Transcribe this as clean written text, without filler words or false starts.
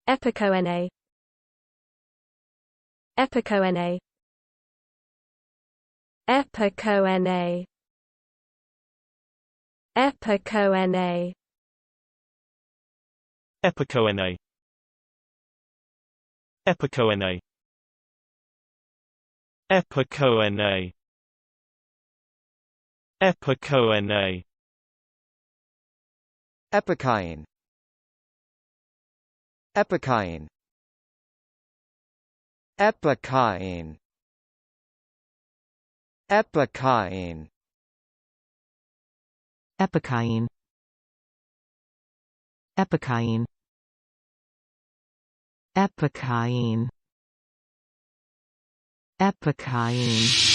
Epicoene. Epicoene. Epicoene. Epicoene. Epicoene. Epicoene. Epicoene. Epicoene. Epicoene. Epicoene. Epicoene. Epicoene. Epicoene. Epicoene. Epicoene. Epicoene.